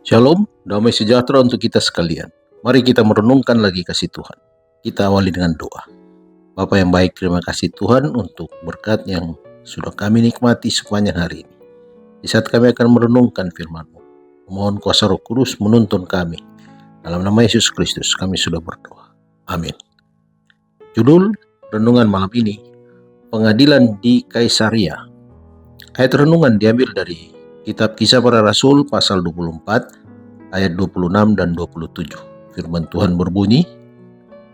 Shalom, damai sejahtera untuk kita sekalian. Mari kita merenungkan lagi kasih Tuhan. Kita awali dengan doa. Bapa yang baik, terima kasih Tuhan untuk berkat yang sudah kami nikmati sepanjang hari ini. Di saat kami akan merenungkan firman-Mu, mohon kuasa Roh Kudus menuntun kami. Dalam nama Yesus Kristus kami sudah berdoa. Amin. Judul renungan malam ini, Pengadilan di Kaisaria. Ayat renungan diambil dari Kitab Kisah Para Rasul pasal 24 ayat 26 dan 27. Firman Tuhan berbunyi,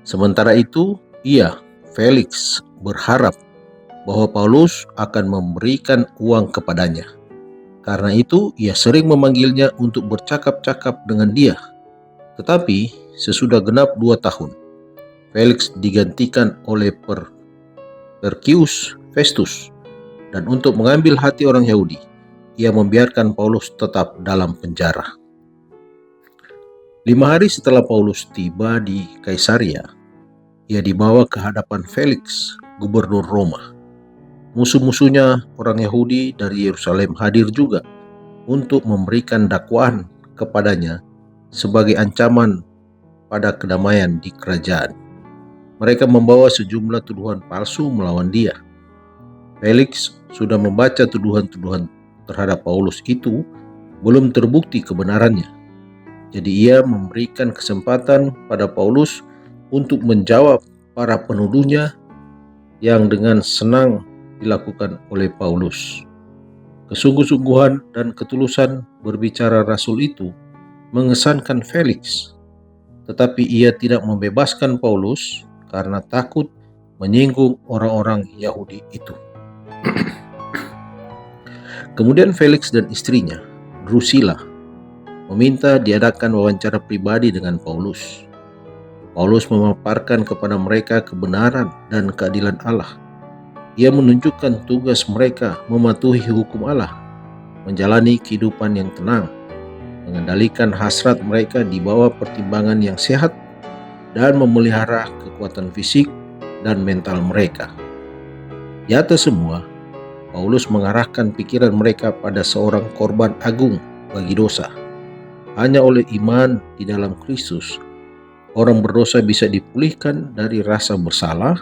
sementara itu ia, Felix, berharap bahwa Paulus akan memberikan uang kepadanya. Karena itu ia sering memanggilnya untuk bercakap-cakap dengan dia. Tetapi sesudah genap 2 tahun, Felix digantikan oleh Porcius Festus, dan untuk mengambil hati orang Yahudi, ia membiarkan Paulus tetap dalam penjara. 5 hari setelah Paulus tiba di Kaisaria, ia dibawa ke hadapan Felix, gubernur Roma. Musuh-musuhnya orang Yahudi dari Yerusalem hadir juga untuk memberikan dakwaan kepadanya sebagai ancaman pada kedamaian di kerajaan. Mereka membawa sejumlah tuduhan palsu melawan dia. Felix sudah membaca tuduhan-tuduhan terhadap Paulus itu belum terbukti kebenarannya. Jadi ia memberikan kesempatan pada Paulus untuk menjawab para penuduhnya yang dengan senang dilakukan oleh Paulus. Kesungguh-sungguhan dan ketulusan berbicara rasul itu mengesankan Felix, tetapi ia tidak membebaskan Paulus karena takut menyinggung orang-orang Yahudi itu. Kemudian Felix dan istrinya, Drusilla, meminta diadakan wawancara pribadi dengan Paulus. Paulus memaparkan kepada mereka kebenaran dan keadilan Allah. Ia menunjukkan tugas mereka mematuhi hukum Allah, menjalani kehidupan yang tenang, mengendalikan hasrat mereka di bawah pertimbangan yang sehat, dan memelihara kekuatan fisik dan mental mereka. Di atas semua, Paulus mengarahkan pikiran mereka pada seorang korban agung bagi dosa. Hanya oleh iman di dalam Kristus, orang berdosa bisa dipulihkan dari rasa bersalah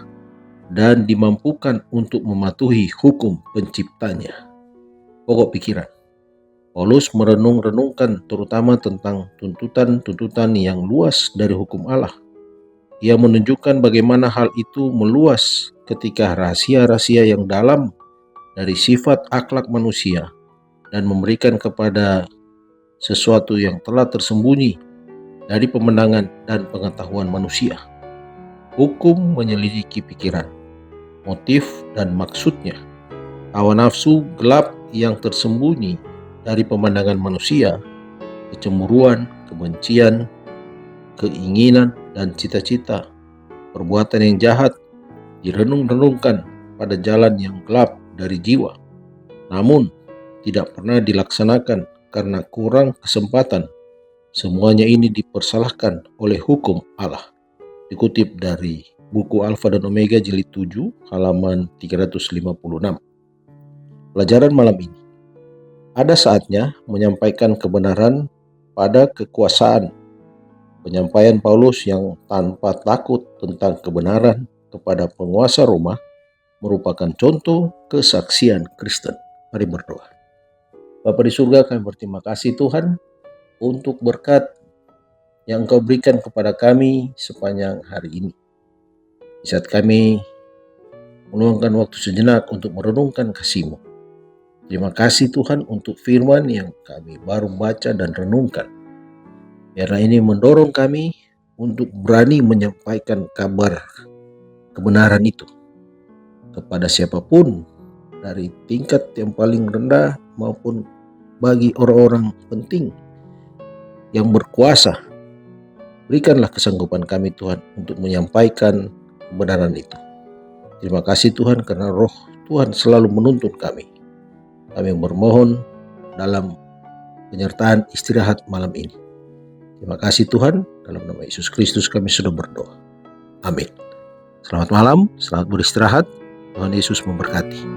dan dimampukan untuk mematuhi hukum penciptanya. Pokok pikiran, Paulus merenung-renungkan terutama tentang tuntutan-tuntutan yang luas dari hukum Allah. Ia menunjukkan bagaimana hal itu meluas ketika rahasia-rahasia yang dalam dari sifat akhlak manusia dan memberikan kepada sesuatu yang telah tersembunyi dari pemenangan dan pengetahuan manusia. Hukum menyelidiki pikiran, motif dan maksudnya. Hawa nafsu gelap yang tersembunyi dari pemandangan manusia, kecemburuan, kebencian, keinginan dan cita-cita, perbuatan yang jahat direnung-renungkan pada jalan yang gelap dari jiwa, namun tidak pernah dilaksanakan karena kurang kesempatan. Semuanya ini dipersalahkan oleh hukum Allah. Dikutip dari buku Alfa dan Omega jilid 7 halaman 356. Pelajaran malam ini, ada saatnya menyampaikan kebenaran pada kekuasaan. Penyampaian Paulus yang tanpa takut tentang kebenaran kepada penguasa Roma merupakan contoh kesaksian Kristen. Mari berdoa. Bapa di surga, kami berterima kasih Tuhan untuk berkat yang Engkau berikan kepada kami sepanjang hari ini. Di saat kami meluangkan waktu sejenak untuk merenungkan kasih-Mu. Terima kasih Tuhan untuk firman yang kami baru baca dan renungkan. Biarlah ini mendorong kami untuk berani menyampaikan kabar kebenaran itu kepada siapapun, dari tingkat yang paling rendah maupun bagi orang-orang penting yang berkuasa. Berikanlah kesanggupan kami Tuhan untuk menyampaikan kebenaran itu. Terima kasih Tuhan karena Roh Tuhan selalu menuntun kami. Kami bermohon dalam penyertaan istirahat malam ini. Terima kasih Tuhan, dalam nama Yesus Kristus kami sudah berdoa. Amin. Selamat malam, selamat beristirahat. Tuhan Yesus memberkati.